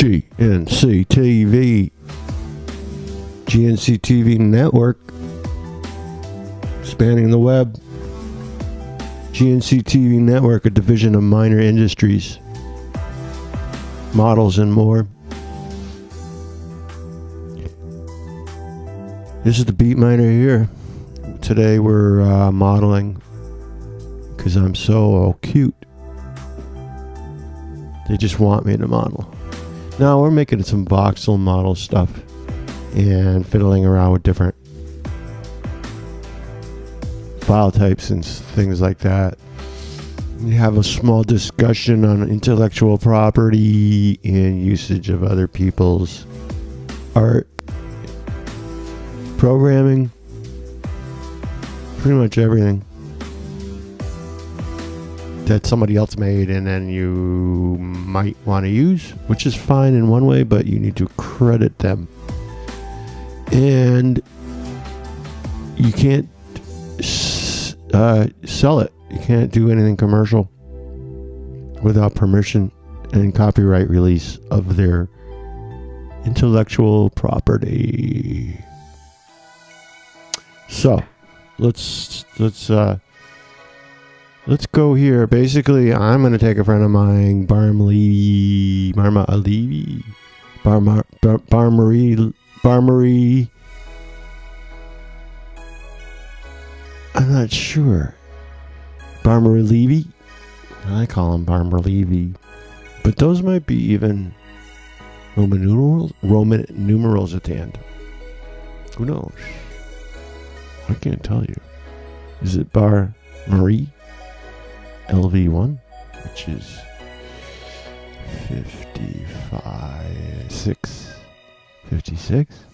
GnCtv. GnCtv network. Spanning the web. GnCtv network, a division of Minor Industries. Models and more. This is the Beat Miner here. Today we're modeling because I'm so cute. They just want me to model. Now we're making some voxel model stuff and fiddling around with different file types and things like that. We have a small discussion on intellectual property and usage of other people's art, programming, pretty much everything that somebody else made and then you might want to use, which is fine in one way, but you need to credit them. And you can't sell it. You can't do anything commercial without permission and copyright release of their intellectual property. So let's go here. Basically, I'm going to take a friend of mine, Barmarie. I'm not sure. Barmarie Levy? I call him Barmarie Levy. But those might be even Roman numerals at the end. Who knows? I can't tell you. Is it Bar Marie LV1, which is 56?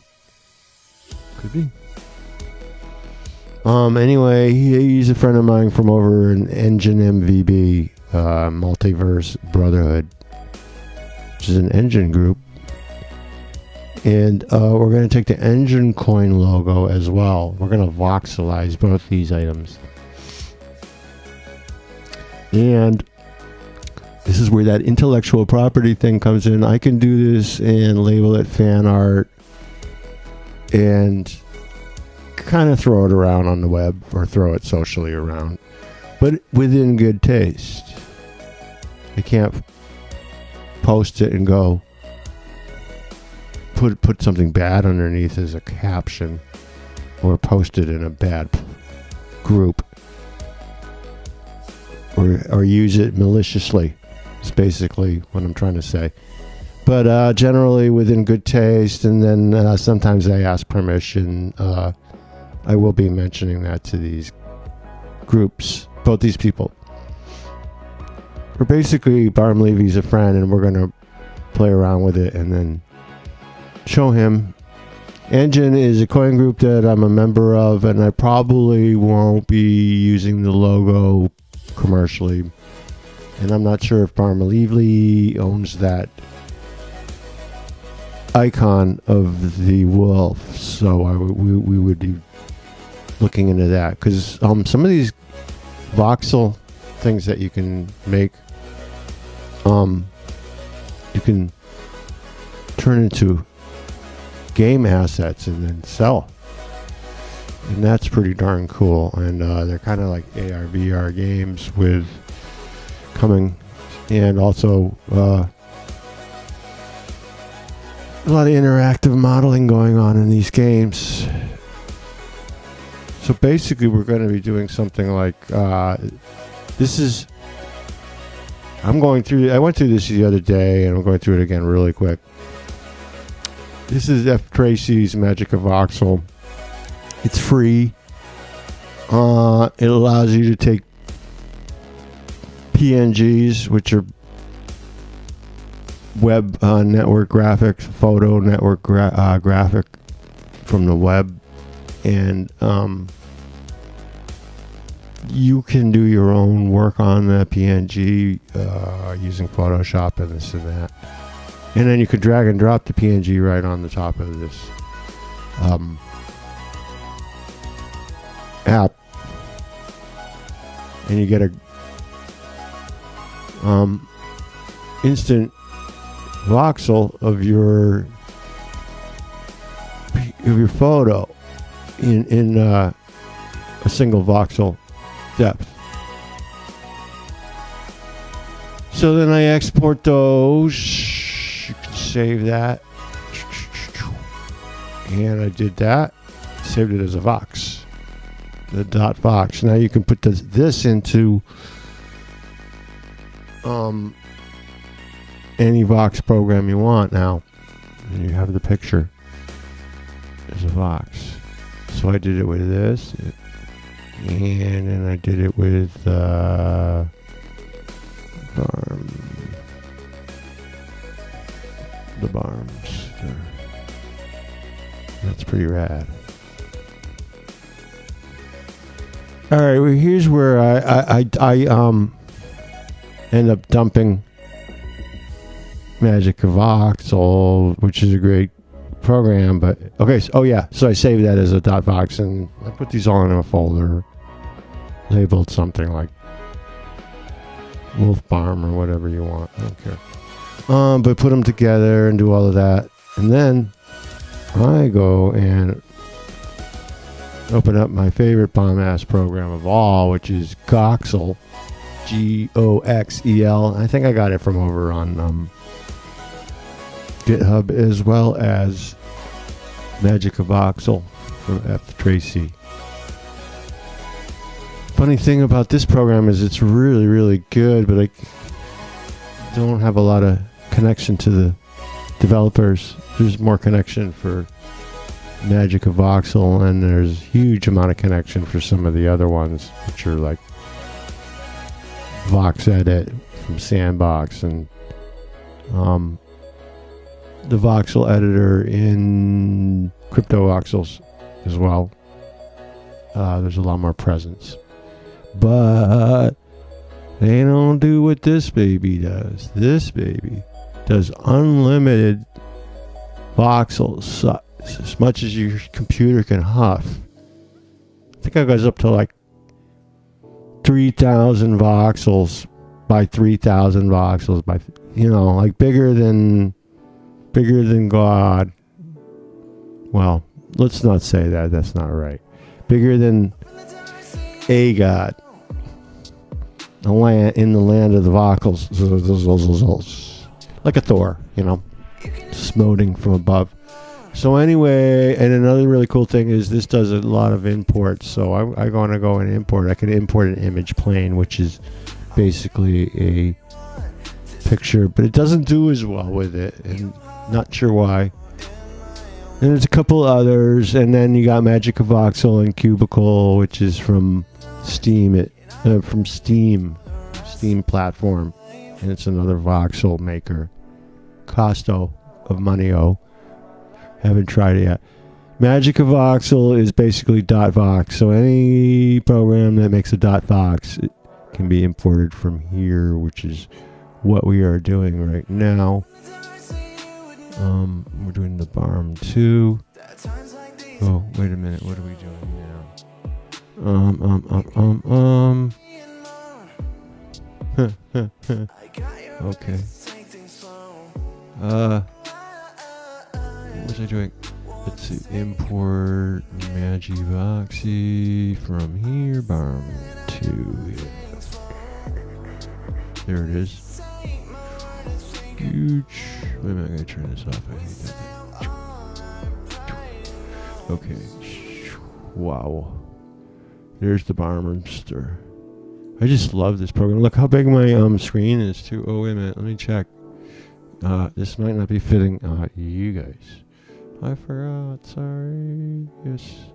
Could be. Anyway, he's a friend of mine from over in Engine MVB, Multiverse Brotherhood, which is an engine group. And we're going to take the engine coin logo as well. We're going to voxelize both these items. And this is where that intellectual property thing comes in. I can do this and label it fan art and kind of throw it around on the web or throw it socially around, but within good taste. I can't post it and go put something bad underneath as a caption or post it in a bad group or use it maliciously. It's basically what I'm trying to say. But generally within good taste, and then sometimes I ask permission. I will be mentioning that to these groups, both these people. We're basically, Barm Levy's a friend, and we're going to play around with it and then show him. Engine is a coin group that I'm a member of, and I probably won't be using the logo commercially. And I'm not sure if Barm Levy owns that icon of the wolf, so we would be looking into that, because some of these voxel things that you can make, you can turn into game assets and then sell, and that's pretty darn cool. And they're kind of like AR VR games with coming, and also a lot of interactive modeling going on in these games. So basically we're going to be doing something like I went through this the other day, and I'm going through it again really quick. This is F. Tracy's Magic of Voxel. It's free. It allows you to take PNGs, which are web network graphics, photo network graphic from the web, and you can do your own work on the PNG using Photoshop and this and that. And then you could drag and drop the PNG right on the top of this app, and you get a instant voxel of your photo in a single voxel depth. So then I export those. You can save that. And I did that. Saved it as a vox. The .vox. Now you can put this into any vox program you want now. And you have the picture as a vox. So I did it with this. And then I did it with the barms. That's pretty rad. All right, well, here's where I end up dumping Magic of Voxel, which is a great program, but okay. So I saved that as a .vox, and I put these all in a folder, labeled something like Wolf Barm or whatever you want. I don't care. But put them together and do all of that, and then I go and open up my favorite bomb ass program of all, which is Goxel, Goxel. I think I got it from over on GitHub, as well as Magic of Voxel from F. Tracy. Funny thing about this program is it's really, really good, but I don't have a lot of connection to the developers. There's more connection for Magic of Voxel, and there's huge amount of connection for some of the other ones, which are like Vox Edit from Sandbox, and the voxel editor in CryptoVoxels as well. There's a lot more presence, but they don't do what this baby does. This baby does unlimited voxels, as much as your computer can huff. I think it goes up to like 3,000 voxels by 3,000 voxels by, like bigger than God. Well, let's not say that. That's not right. Bigger than a God. In the land of the voxels. Like a Thor, smoting from above. So anyway, and another really cool thing is this does a lot of imports. So I'm going to go and import. I can import an image plane, which is basically a picture, but it doesn't do as well with it, and not sure why. And there's a couple others, and then you got Magic of Voxel and Cubicle, which is from Steam. From Steam platform, and it's another voxel maker. Costo of Money-O. Haven't tried it yet. Magic of Voxel is basically .vox, so any program that makes a .vox, it can be imported from here, which is what we are doing right now. We're doing the BARM 2. Oh, wait a minute, what are we doing now? Okay. What was I doing? Let's see. Import Magivoxy from here. BARM 2. There it is. Huge. Wait a minute, I gotta turn this off. I hate that. Okay. Wow. There's the Barmonster. I just love this program. Look how big my screen is too. Oh, wait a minute. Let me check. This might not be fitting you guys. I forgot. Sorry. Yes.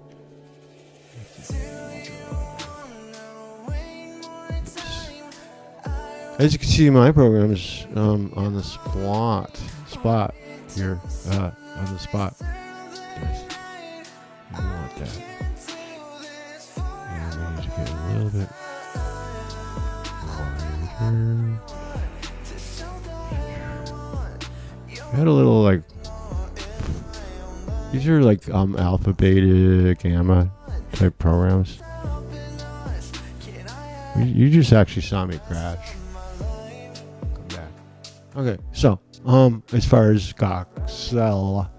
As you can see, my program is on the spot here. On the spot. Yes. You want that. And we need to get a little bit wider. I had a little these are alpha, beta, gamma type programs. You just actually saw me crash. Come back. Okay, so as far as Goxel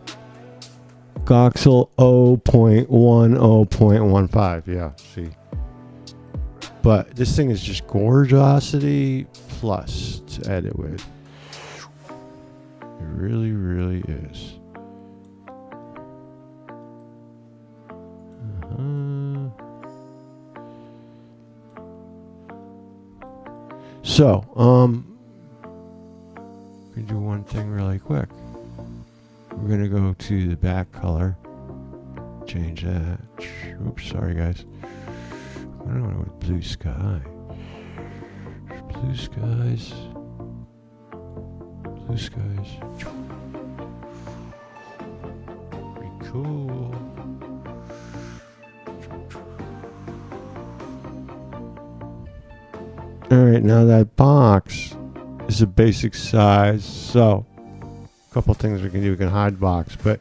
0.10.15, yeah, see. But this thing is just gorgeosity plus to edit with. It really, really is. So, we can do one thing really quick. We're gonna go to the back color, change that. Oops, sorry guys. I don't know what blue sky. Blue skies. Blue skies. Pretty cool. Alright, now that box is a basic size, so a couple things we can do. We can hide box, but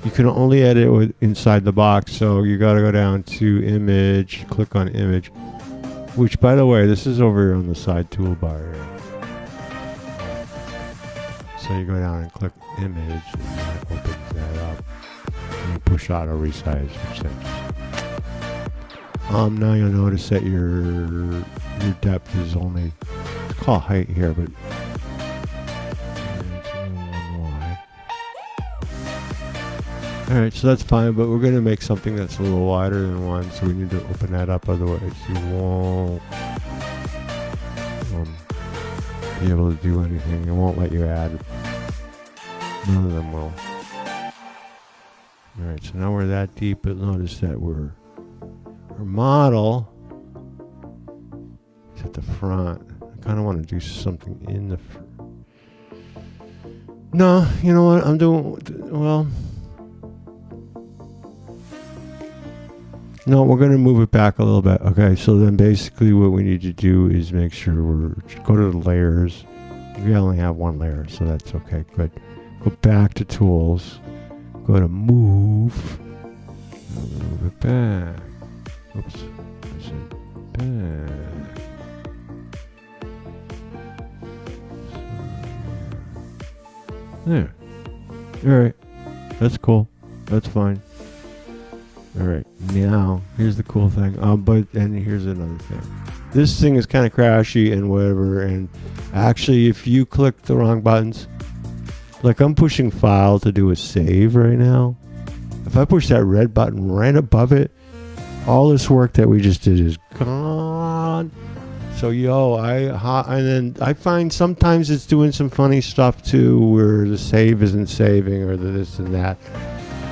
you can only edit with inside the box, so you got to go down to image, click on image, which by the way, this is over here on the side toolbar here. So you go down and click image, and that opens that up, and you push auto resize, which then now you'll notice that your depth is only, it's called height here, but alright, so that's fine, but we're going to make something that's a little wider than 1, so we need to open that up, otherwise you won't be able to do anything. It won't let you add. None of them will. Alright, so now we're that deep, but notice that our model is at the front. I kind of want to do something in the No, you know what, I'm doing, well, no, we're going to move it back a little bit. Okay, so then basically what we need to do is make sure go to the layers. We only have one layer, so that's okay. Good. Go back to tools. Go to move. Move it back. Oops. I said back. There. Alright. That's cool. That's fine. Alright, now, here's the cool thing. And here's another thing. This thing is kind of crashy and whatever, and actually, if you click the wrong buttons, like I'm pushing file to do a save right now. If I push that red button right above it, all this work that we just did is gone. So, and then I find sometimes it's doing some funny stuff too, where the save isn't saving or the this and that.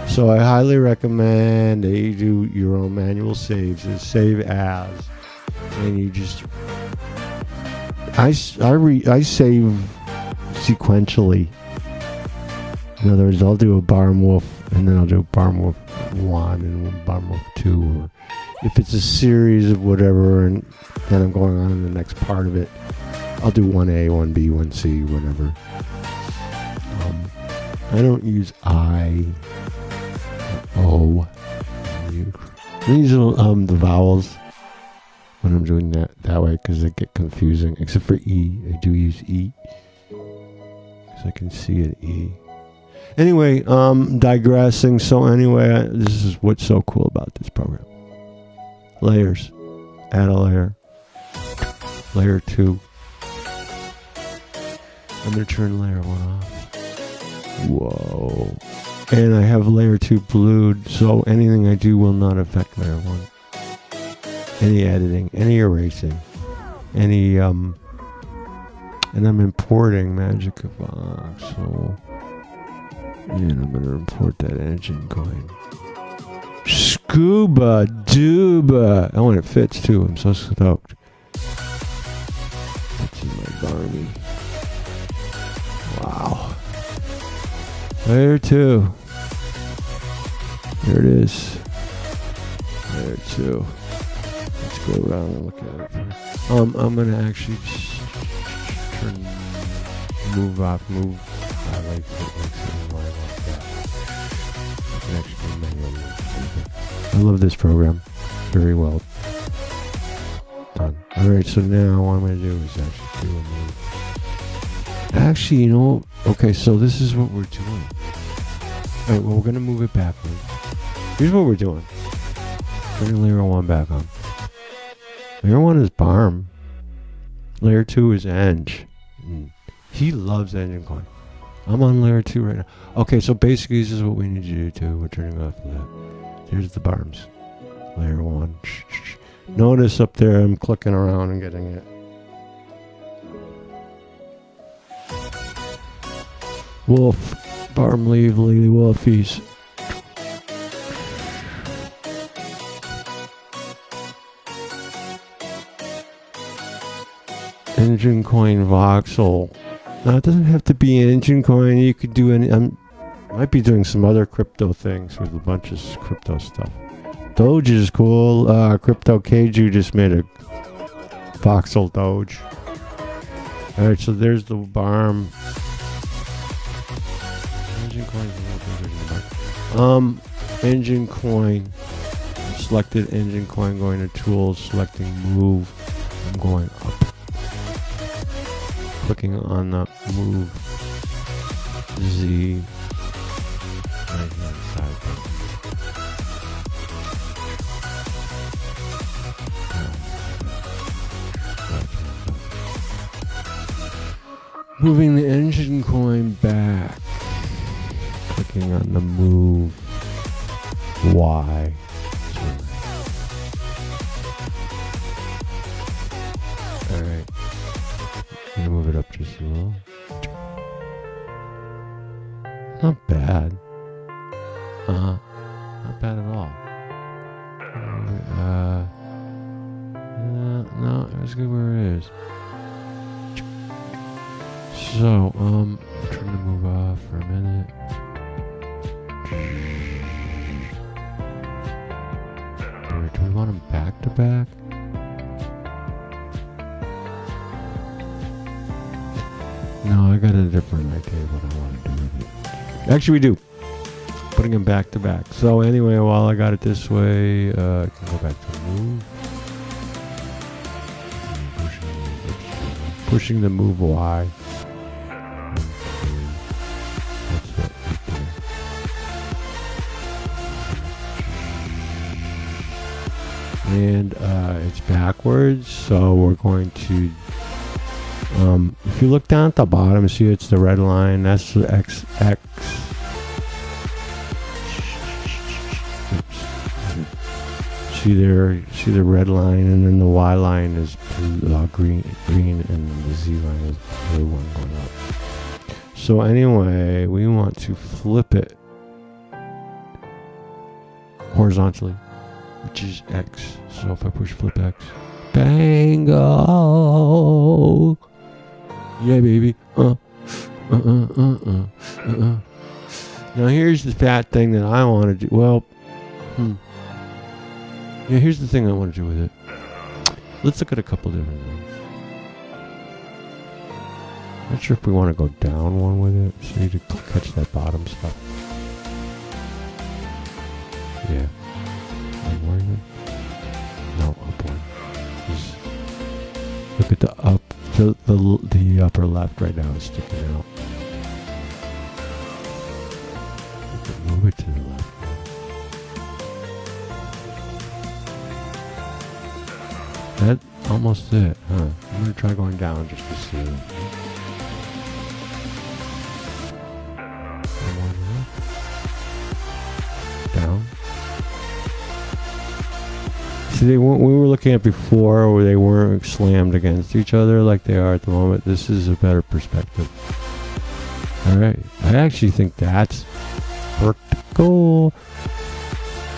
So I highly recommend that you do your own manual saves and save as, and you just I save sequentially. In other words, I'll do a Barn Wolf, and then I'll do a Barn Wolf 1 and Barn Wolf 2, or if it's a series of whatever, and then I'm going on in the next part of it, I'll do 1A, 1B, 1C, whatever. I don't use O. These are the vowels when I'm doing that way, because they get confusing. Except for E, I do use E because I can see an E. Anyway, digressing. So anyway, this is what's so cool about this program. Layers. Add a layer. Layer 2. I'm going to turn layer 1 off. Whoa. And I have layer 2 blued, so anything I do will not affect layer 1. Any editing, any erasing, any, and I'm importing Magic Voxel. And I'm going to import that engine going. Scuba Duba. Oh, and it fits too. I'm so stoked. That's in my Barmy. Wow. Layer 2. There it is. Layer 2. Let's go around and look at it. I'm gonna actually just move. I like it. Makes it like that. I can actually do manually. I love this program. Very well done. Alright, so now what I'm gonna do is actually do a move. Actually, okay, so this is what we're doing. All right, well, we're going to move it backwards. Here's what we're doing. Turning layer 1 back on. Layer 1 is Barm. Layer 2 is Eng. He loves engine coin. I'm on layer 2 right now. Okay, so basically this is what we need you to do. We're turning off that. Here's the Barms. Layer 1. Notice up there I'm clicking around and getting it. Wolf. Barm leave, Lily Wolfies. Engine coin voxel. Now it doesn't have to be engine coin. You could do any. I might be doing some other crypto things with a bunch of crypto stuff. Doge is cool. Crypto Keiju just made a voxel Doge. All right, so there's the Barm. Engine coin is a little bigger than the Barm. Engine coin. Selected engine coin. Going to tools. Selecting move. I'm going up. Clicking on the move Z right hand side button. Moving the engine coin back. Clicking on the move Y. Alright. I'm gonna move it up just a little. Not bad. Not bad at all. No, it was good where it is. So, I'm trying to move off for a minute. Do we want them back to back? No, I got a different idea what I want to do with it. Actually, we do. Putting them back to back. So anyway, while I got it this way, I can go back to move. Pushing the move Y. That's it right there. And it's backwards, so we're going to if you look down at the bottom, see it's the red line. That's the X. See the red line, and then the Y line is blue, green, and the Z line is blue one going up. So anyway, we want to flip it horizontally, which is X. So if I push flip X, bango. Yeah, baby. Now here's the fat thing that I want to do. Well, yeah, here's the thing I want to do with it. Let's look at a couple different things. Not sure if we want to go down one with it, so you to catch that bottom stuff. Yeah. One more. No, up one. Just look at the up. The upper left right now is sticking out. Move it to the left. That's almost it, huh? I'm gonna try going down just to see. Down. See, we were looking at before where they weren't slammed against each other like they are at the moment. This is a better perspective. Alright, I actually think that's cool.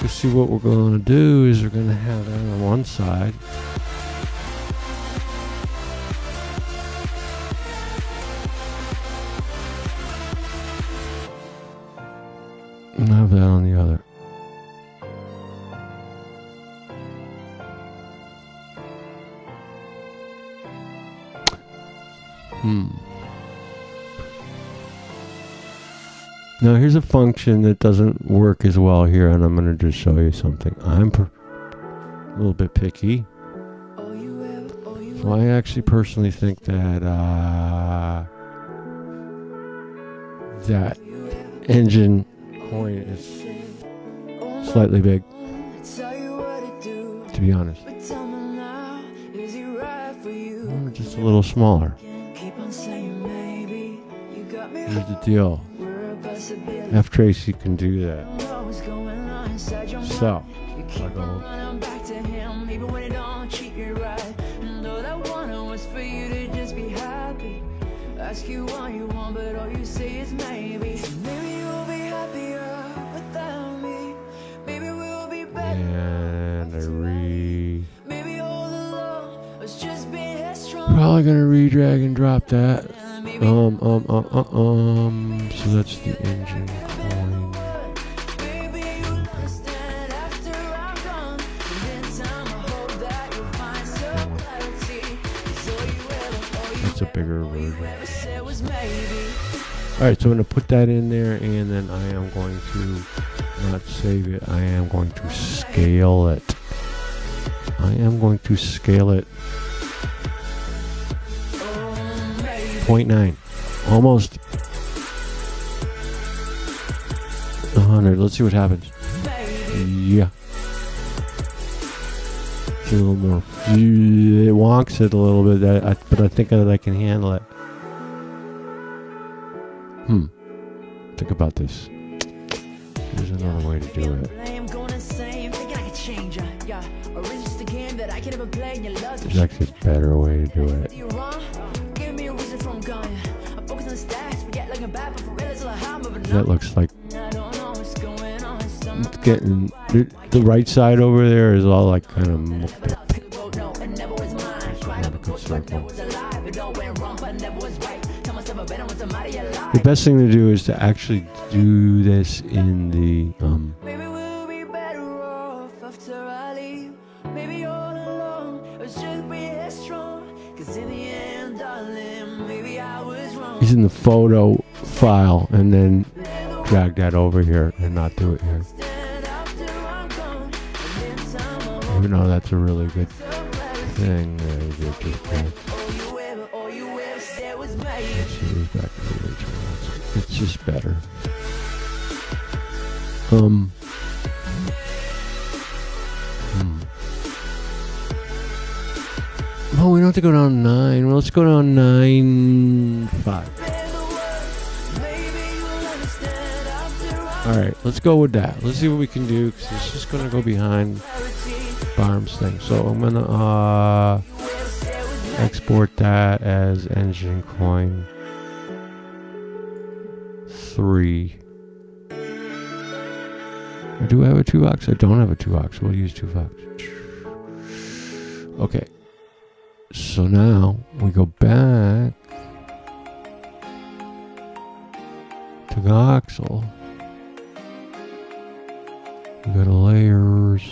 You see what we're going to do is we're going to have that on one side. And have that on the other. Now here's a function that doesn't work as well here, and I'm going to just show you something. I'm a little bit picky. So I actually personally think that that engine coin is slightly big, to be honest. Just a little smaller. Here's the deal. F Tracy can do that. So, I'll go. Ask you what you want, but all you say is maybe. Maybe you'll be happier without me. Maybe we'll be better. And maybe all along was just being headstrong. Probably gonna re-drag and drop that. So that's the engine coin. That's a bigger version. Alright, so I'm going to put that in there, and then I am going to not save it. I am going to scale it. 0.9. Almost 100. Let's see what happens. Yeah. It's a little more. It wonks it a little bit, but I think that I can handle it. Think about this. There's another way to do it. There's actually a better way to do it. That looks like it's getting the right side over there is all like kind of mucked up. The best thing to do is to actually do this in the Maybe we'll be better off after I leave. Maybe all along it's just being strong. 'Cause in the end, darling, maybe I was wrong. He's in the photo file and then drag that over here and not do it here. Even though that's a really good thing. It's just better. Oh, we don't have to go down 9. Well, let's go down 9.5. All right, let's go with that. Let's see what we can do, because it's just gonna go behind Barm's thing. So I'm gonna export that as engine coin 3. I do have a 2-box. I don't have a 2-box. We'll use 2-box. Okay. So now we go back to the Oxel. We go to layers.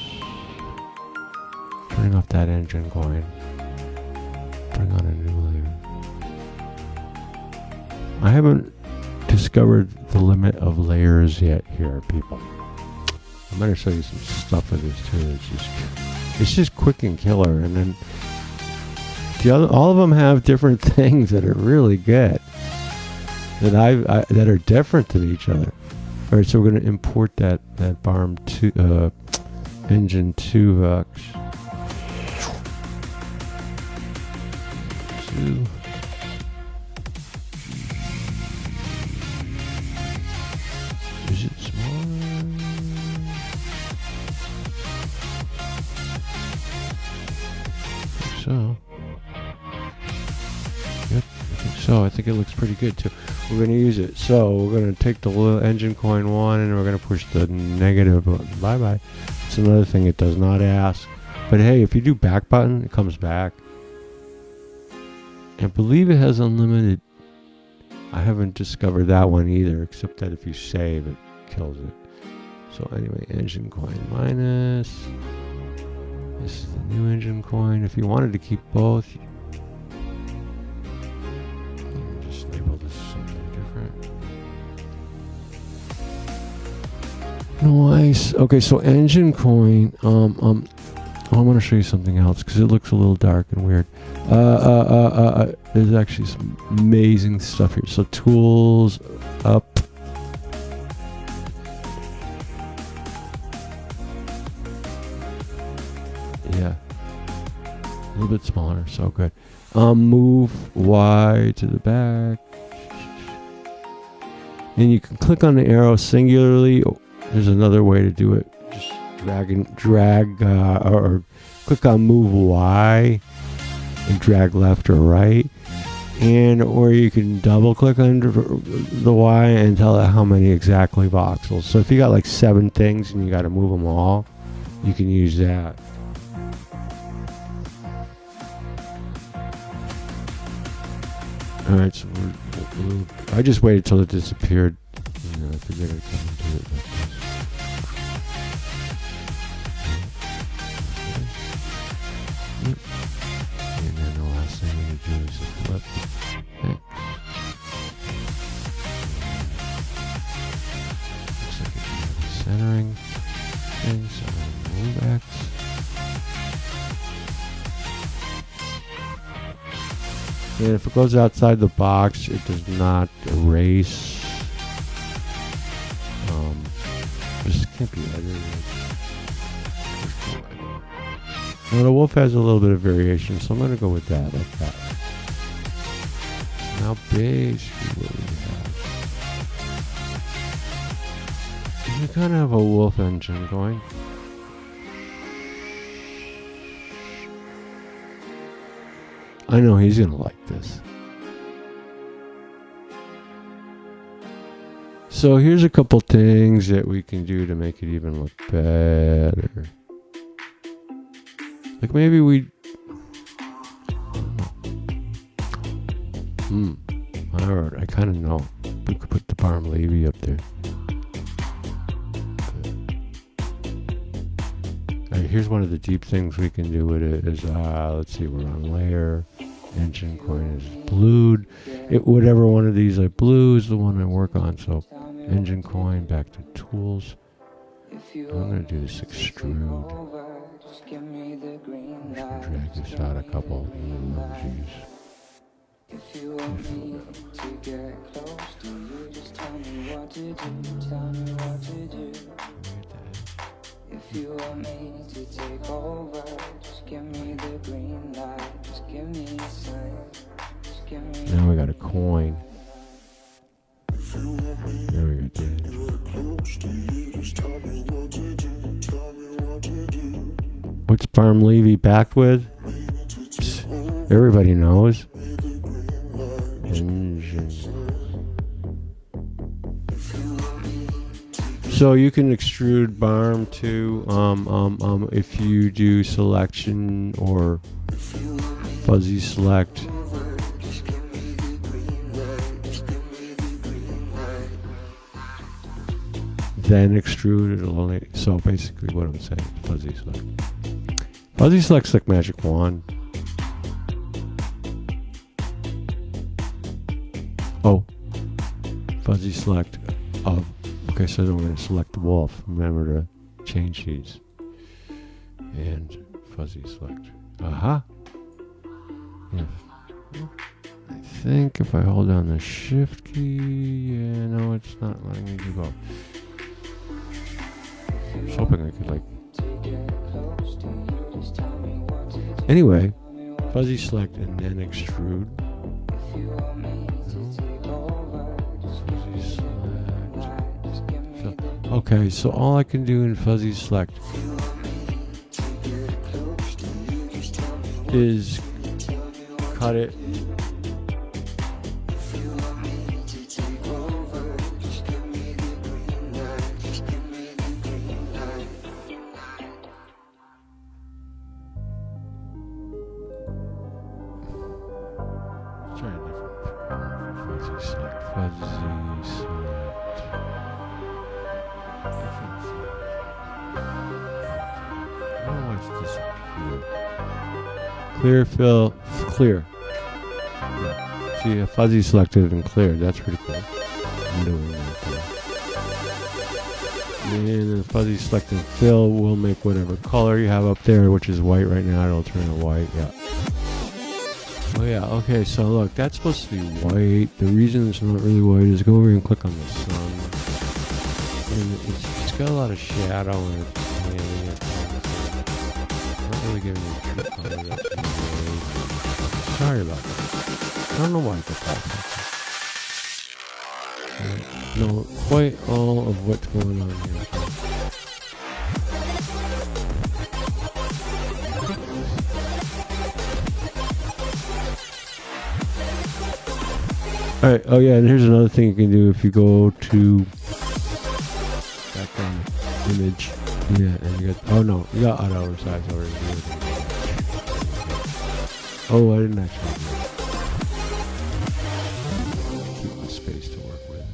Turning off that engine coin. Bring on a new layer. I haven't discovered the limit of layers yet here, people. I'm going to show you some stuff with this too. It's just quick and killer. And then all of them have different things that are really good. That are different than each other. All right, so we're going to import that Barm 2 engine 2 Is it small? I think so. Yep, I think so. I think it looks pretty good too. We're going to use it. So we're going to take the little engine coin 1 and we're going to push the negative button. Bye bye. It's another thing it does not ask. But hey, if you do back button, it comes back. I believe it has unlimited. I haven't discovered that one either, except that if you save, it kills it. So anyway, engine coin minus. This is the new engine coin. If you wanted to keep both, just label this something different. Nice. Okay, so engine coin. I want to show you something else because it looks a little dark and weird. There's actually some amazing stuff here. So tools, up, A little bit smaller, so good. Move Y to the back. And you can click on the arrow singularly. There's another way to do it. Just drag, or click on move Y and drag left or right. Or you can double click on the Y and tell it how many exactly voxels. So if you got like 7 things and you got to move them all, you can use that. Alright, so I just waited till it disappeared. I figured I'd come into it like this. Yep. And then the last thing we need to do is flip X. Looks like it should have a centering thing, so I'm going to move X. And if it goes outside the box, it does not erase. This can't be edited. Now the wolf has a little bit of variation, so I'm going to go with that, like that. Now basically what we have, we kind of have a wolf engine going. I know he's going to like this. So here's a couple things that we can do to make it even look better. Like maybe alright, I kind of know. We could put the Parm Levy up there. Alright, here's one of the deep things we can do with it is, let's see, we're on layer. Engine coin is blued. Whatever one of these I blue is the one I work on. So engine coin, back to tools. I'm going to do this extrude. I'm just going to drag this out a couple emojis. If you want me to get close to you, just tell me what to do, tell me what to do. If you want me to take over, just give me the green light, just give me a sign, just give me. Now we got a coin. There we go. What's Parm Levy backed with? Psst, everybody knows. Engine. So you can extrude Parm too, if you do selection or fuzzy select. Then extrude, it'll only, so basically what I'm saying, fuzzy select. Fuzzy select's like magic wand. Oh, fuzzy select of, okay, so then we're going to select the wolf. Remember to change these. And fuzzy select. Aha. Yeah. I think if I hold down the shift key, yeah, no, it's not letting me go. I was hoping I could, like. Anyway, fuzzy select and then extrude. Okay, so all I can do in fuzzy select is cut it. Try a different fuzzy select. Fuzzy select. Clear fill, clear. Yeah. See, a fuzzy selected and clear. That's pretty cool. I'm doing that. And then fuzzy select and fill will make whatever color you have up there, which is white right now. It'll turn to white. Yeah. Oh yeah. Okay. So look, that's supposed to be white. The reason it's not really white is go over and click on the sun. And it's got a lot of shadow in it. really giving you a true color. That's amazing. Sorry about that. I don't know why I got that. Know quite all of what's going on here. Alright, oh yeah, and here's another thing you can do if you go to background image. Yeah, and you got, oh no, you got auto resize already. Oh, I didn't actually do it. Keep the space to work with.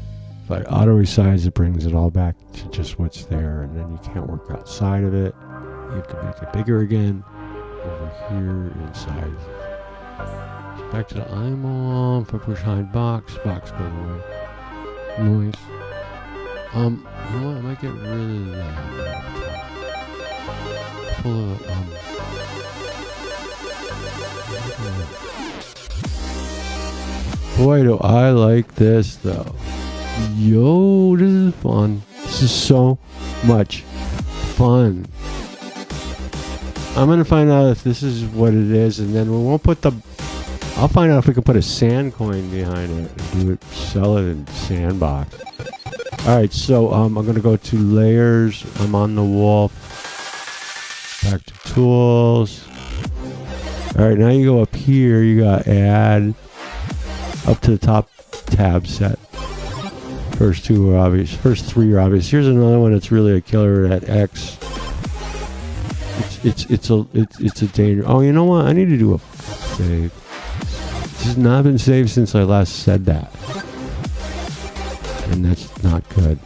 If I auto resize, it brings it all back to just what's there, and then you can't work outside of it. You have to make it bigger again. Over here inside. Back to the eyeball. If I push hide box goes away. Noise. You know what? I might get really loud. Pull boy, do I like this though. Yo, this is fun. This is so much fun. I'm gonna find out if this is what it is, and then we won't put the. I'll find out if we can put a sand coin behind it and do it, sell it in sandbox. Alright, so I'm gonna go to layers. I'm on the wall. Back to tools. Alright, now you go up here, you got add up to the top tab set. First two are obvious. First three are obvious. Here's another one that's really a killer at X. It's a danger. Oh, you know what? I need to do a save. This has not been saved since I last said that. And that's not good.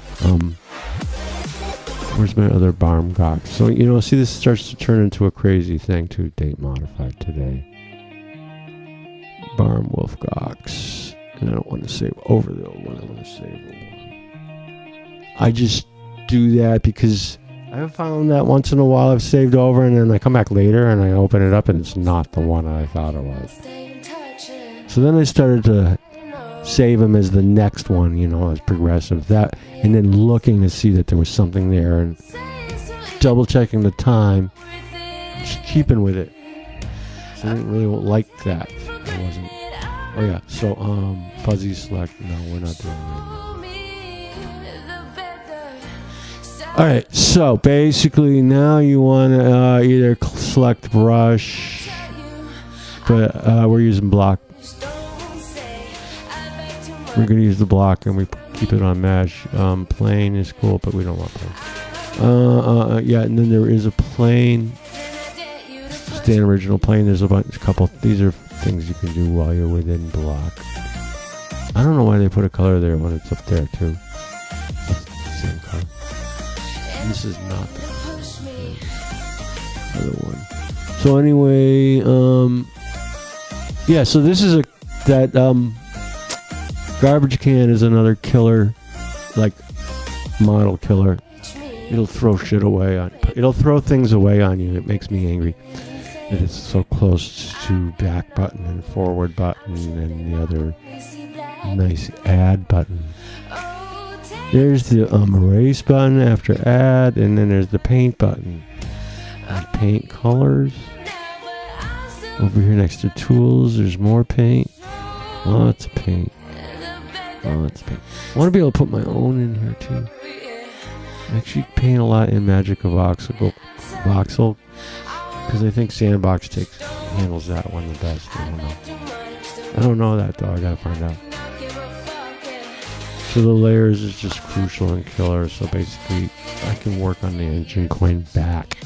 Where's my other barm cock? So, you know, see, this starts to turn into a crazy thing too. Date modified today. Barm wolf cocks. And I don't want to save over the old one. I want to save the one. I just do that because I have found that once in a while I've saved over and then I come back later and I open it up and it's not the one I thought it was. So then I started to save them as the next one, you know, as progressive. That, and then looking to see that there was something there and double checking the time, just keeping with it. So I didn't really like that. I wasn't. Oh yeah. So fuzzy select. No, we're not doing that. All right. So basically, now you want to either select brush, but we're using block. We're going to use the block and we keep it on mesh. Plane is cool, but we don't want plane. Yeah, and then there is a plane. Stand original plane. There's a couple. These are things you can do while you're within block. I don't know why they put a color there when it's up there too. It's the same color. This is not the other one. So anyway, yeah. So this is that garbage can is another killer, like model killer. It'll throw shit away on. It'll throw things away on you. It makes me angry that it's so close to back button and forward button and the other nice add button. There's the erase button after add, and then there's the paint button. Paint colors. Over here next to tools, there's more paint. Lots of paint. Lots of paint. I want to be able to put my own in here too. I actually paint a lot in Magic of Voxel, because I think Sandbox handles that one the best. I don't know that though. I gotta find out. So the layers is just crucial and killer. So basically, I can work on the engine coin back.